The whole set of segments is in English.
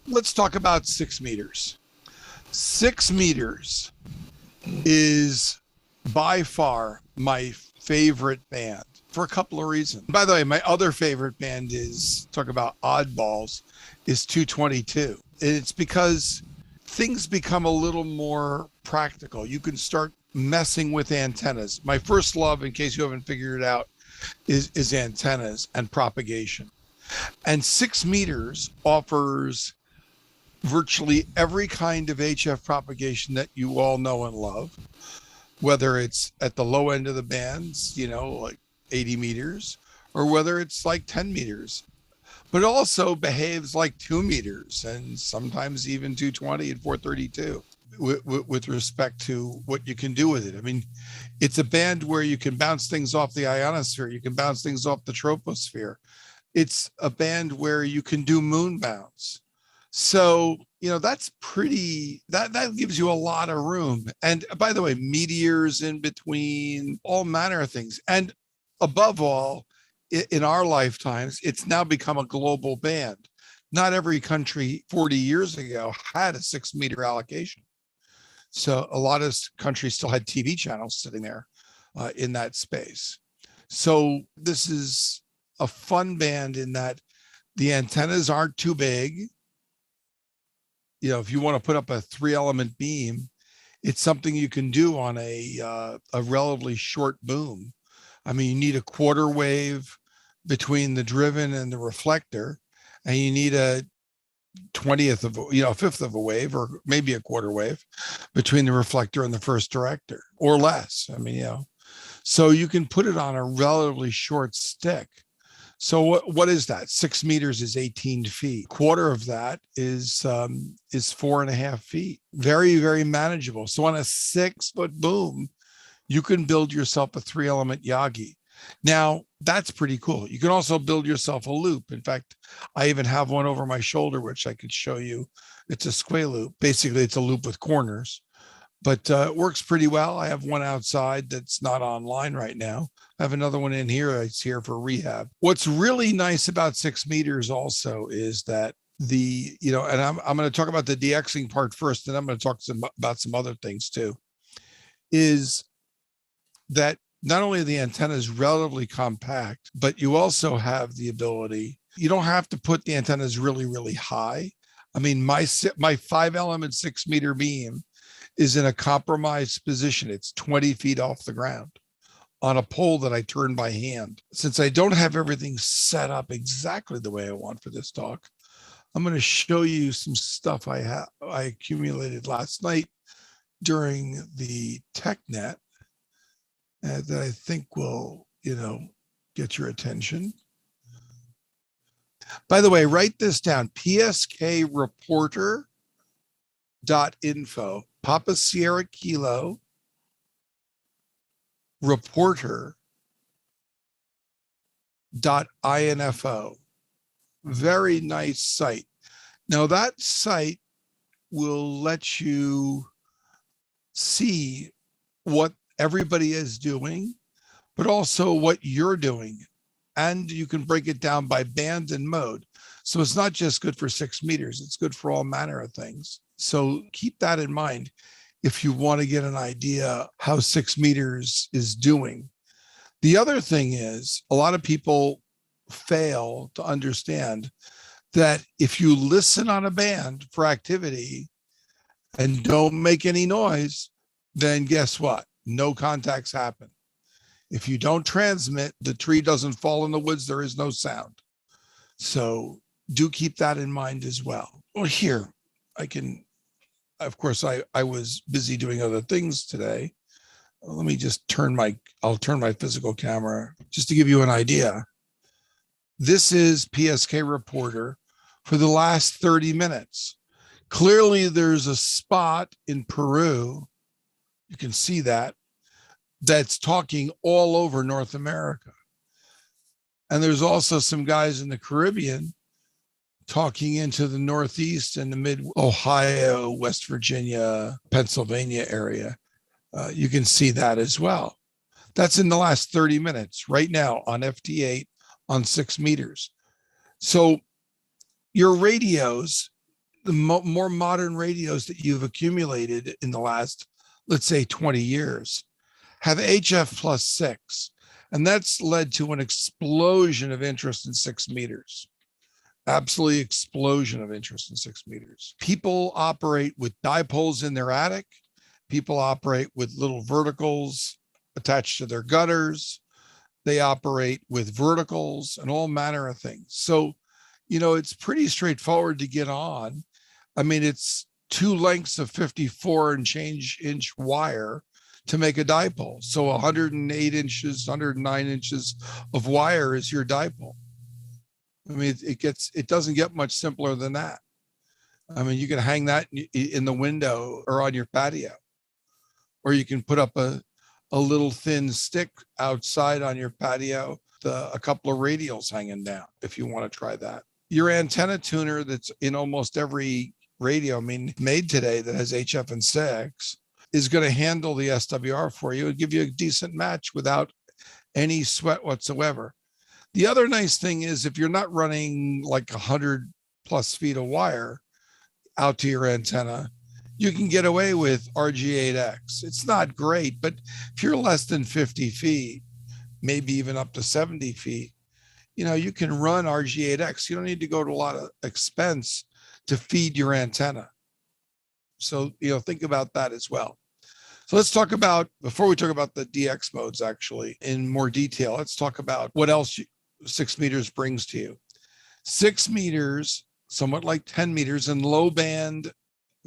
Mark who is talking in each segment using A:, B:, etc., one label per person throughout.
A: Let's talk about 6 meters. 6 meters is by far my favorite band for a couple of reasons. By the way, my other favorite band is, talk about oddballs, is 222. It's because things become a little more practical. You can start messing with antennas. My first love, in case you haven't figured it out, is antennas and propagation. And 6 meters offers virtually every kind of HF propagation that you all know and love, whether it's at the low end of the bands, like 80 meters, or whether it's like 10 meters. But it also behaves like 2 meters and sometimes even 220 and 432 with respect to what you can do with it. I mean, it's a band where you can bounce things off the ionosphere, you can bounce things off the troposphere. It's a band where you can do moon bounce. So, that's pretty, that gives you a lot of room. And by the way, meteors in between, all manner of things. And above all, in our lifetimes, it's now become a global band. Not every country 40 years ago had a 6 meter allocation. So a lot of countries still had TV channels sitting there in that space. So this is a fun band in that the antennas aren't too big. If you want to put up a 3-element beam, it's something you can do on a relatively short boom. I mean, you need a quarter wave between the driven and the reflector, and you need a 20th of, a fifth of a wave, or maybe a quarter wave between the reflector and the first director, or less. I mean, so you can put it on a relatively short stick. So what is that? 6 meters is 18 feet. Quarter of that is 4.5 feet. Very, very manageable. So on a 6-foot boom, you can build yourself a 3-element Yagi. Now, that's pretty cool. You can also build yourself a loop. In fact, I even have one over my shoulder, which I could show you. It's a square loop. Basically, it's a loop with corners, but it works pretty well. I have one outside that's not online right now. I have another one in here. It's here for rehab. What's really nice about 6 meters also is that and I'm going to talk about the DXing part first, and I'm going to talk about some other things too, is that not only are the antennas relatively compact, but you also have the ability, you don't have to put the antennas really, really high. I mean, my 5-element 6 meter beam is in a compromised position. It's 20 feet off the ground on a pole that I turn by hand. Since I don't have everything set up exactly the way I want for this talk, I'm going to show you some stuff I accumulated last night during the TechNet that I think will, get your attention. By the way, write this down: pskreporter.info, Papa Sierra Kilo reporter.info. Very nice site. Now that site will let you see what everybody is doing, but also what you're doing. And you can break it down by band and mode. So it's not just good for 6 meters, it's good for all manner of things. So keep that in mind if you want to get an idea how 6 meters is doing. The other thing is, a lot of people fail to understand that if you listen on a band for activity and don't make any noise, then guess what? No contacts happen. If you don't transmit, the tree doesn't fall in the woods, there is no sound. So do keep that in mind as well. Well, here, of course, I was busy doing other things today. Let me just I'll turn my physical camera just to give you an idea. This is PSK Reporter for the last 30 minutes. Clearly, there's a spot in Peru, you can see that's talking all over North America. And there's also some guys in the Caribbean talking into the Northeast and the mid-Ohio, West Virginia, Pennsylvania area. You can see that as well. That's in the last 30 minutes right now on FT8 on 6 meters. So your radios, the more modern radios that you've accumulated in the last, let's say 20 years have HF plus 6. And that's led to an explosion of interest in 6 meters. Absolutely explosion of interest in 6 meters. People operate with dipoles in their attic. People operate with little verticals attached to their gutters. They operate with verticals and all manner of things. So, you know, it's pretty straightforward to get on. I mean, it's 2 lengths of 54 and change inch wire to make a dipole. So 108 inches, 109 inches of wire is your dipole. I mean, it doesn't get much simpler than that. I mean, you can hang that in the window or on your patio, or you can put up a little thin stick outside on your patio, a couple of radials hanging down, if you want to try that. Your antenna tuner that's in almost every radio, I mean, made today that has HF and 6 is going to handle the SWR for you and give you a decent match without any sweat whatsoever. The other nice thing is if you're not running like 100 plus feet of wire out to your antenna, you can get away with RG8X. It's not great, but if you're less than 50 feet, maybe even up to 70 feet, you know, you can run RG8X. You don't need to go to a lot of expense to feed your antenna. So, you know, think about that as well. So let's talk about, before we talk about the DX modes actually in more detail, let's talk about what else 6 meters brings to you. 6 meters, somewhat like 10 meters in low band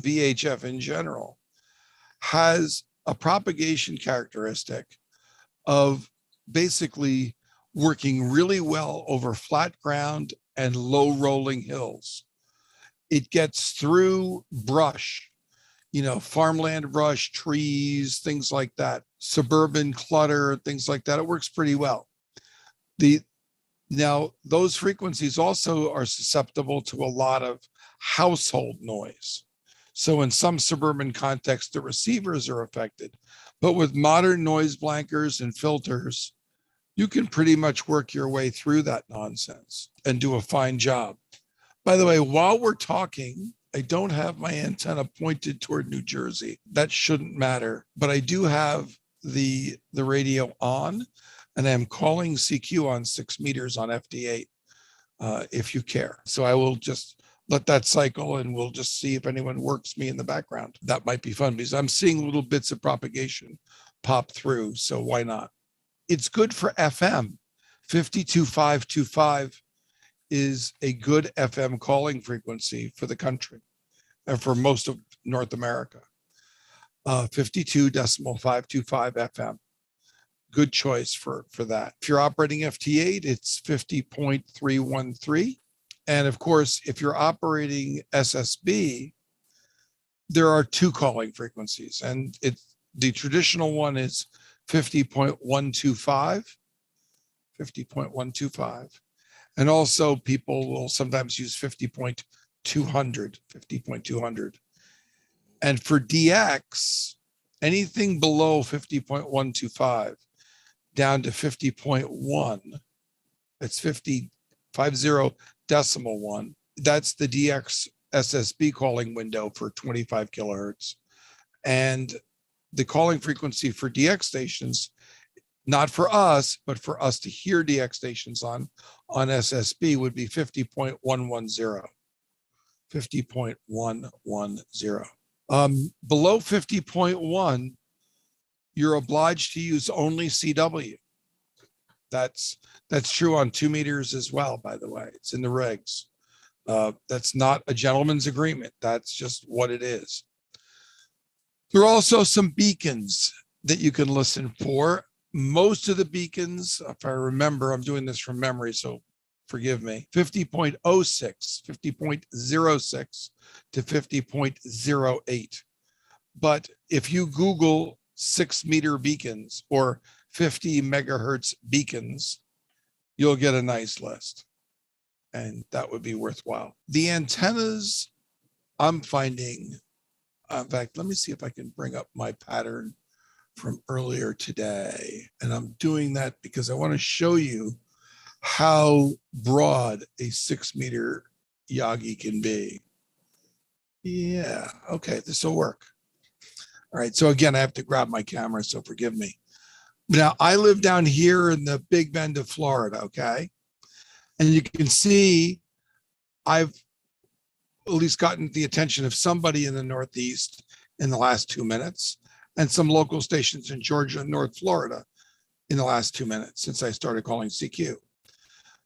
A: VHF in general, has a propagation characteristic of basically working really well over flat ground and low rolling hills. It gets through brush, you know, farmland brush, trees, things like that, suburban clutter, things like that. It works pretty well. Now, those frequencies also are susceptible to a lot of household noise. So in some suburban contexts, the receivers are affected. But with modern noise blankers and filters, you can pretty much work your way through that nonsense and do a fine job. By the way, while we're talking, I don't have my antenna pointed toward New Jersey. That shouldn't matter, but I do have the radio on, and I'm calling CQ on 6 meters on FD8 if you care. So I will just let that cycle and we'll just see if anyone works me in the background. That might be fun because I'm seeing little bits of propagation pop through. So why not? It's good for FM. 52525 is a good FM calling frequency for the country and for most of North America. 52.525 FM. Good choice for that. If you're operating FT8, it's 50.313. And of course, if you're operating SSB, there are 2 calling frequencies. And the traditional one is 50.125, 50.125. And also people will sometimes use 50.200, 50.200. And for DX, anything below 50.125 down to 50.1, it's 50.1, that's the DX SSB calling window for 25 kilohertz. And the calling frequency for DX stations, not for us, but for us to hear DX stations on SSB would be 50.110, 50.110. Below 50.1, you're obliged to use only CW. That's true on 2 meters as well, by the way. It's in the regs. That's not a gentleman's agreement. That's just what it is. There are also some beacons that you can listen for. Most of the beacons, if I remember, I'm doing this from memory, so forgive me, 50.06, 50.06 to 50.08. But if you Google 6 meter beacons or 50 megahertz beacons, you'll get a nice list. And that would be worthwhile. The antennas I'm finding, in fact, let me see if I can bring up my pattern from earlier today. And I'm doing that because I want to show you how broad a 6 meter Yagi can be. Yeah, okay, this will work. All right, so again, I have to grab my camera, so forgive me. Now, I live down here in the Big Bend of Florida, okay? And you can see I've at least gotten the attention of somebody in the Northeast in the last 2 minutes and some local stations in Georgia and North Florida in the last 2 minutes since I started calling CQ.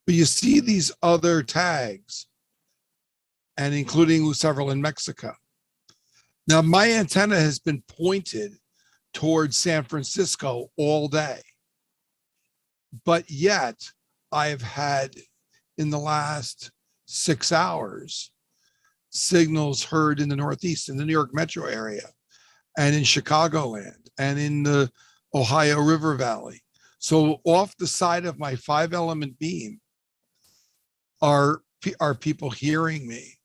A: But you see these other tags, and including several in Mexico. Now, my antenna has been pointed towards San Francisco all day, but yet I've had in the last 6 hours signals heard in the Northeast, in the New York metro area, and in Chicagoland, and in the Ohio River Valley. So off the side of my 5-element beam are people hearing me.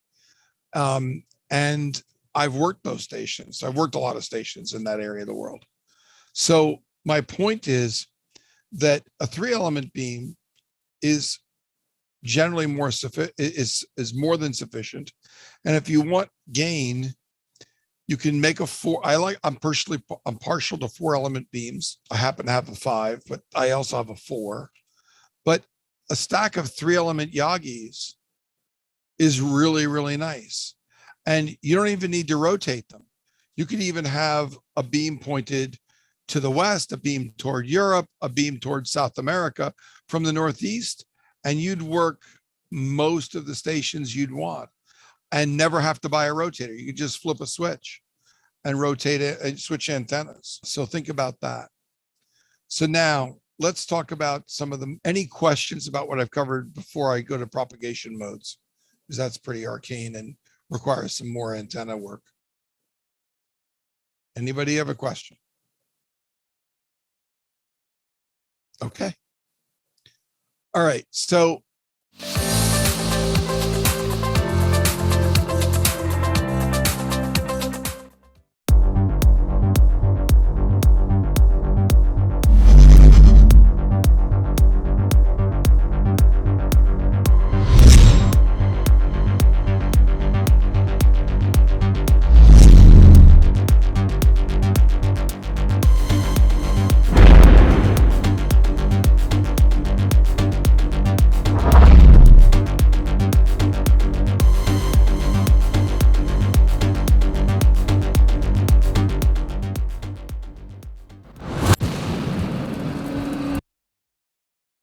A: And I've worked those stations. I've worked a lot of stations in that area of the world. So my point is that a 3-element beam is generally more is more than sufficient. And if you want gain, you can make a 4. I'm partial to 4-element beams. I happen to have a 5, but I also have a 4. But a stack of 3-element Yagis is really, really nice. And you don't even need to rotate them. You could even have a beam pointed to the west, a beam toward Europe, a beam toward South America from the Northeast, and you'd work most of the stations you'd want and never have to buy a rotator. You could just flip a switch and rotate it and switch antennas. So think about that. So now let's talk about any questions about what I've covered before I go to propagation modes, because that's pretty arcane and requires some more antenna work. Anybody have a question? Okay. All right. So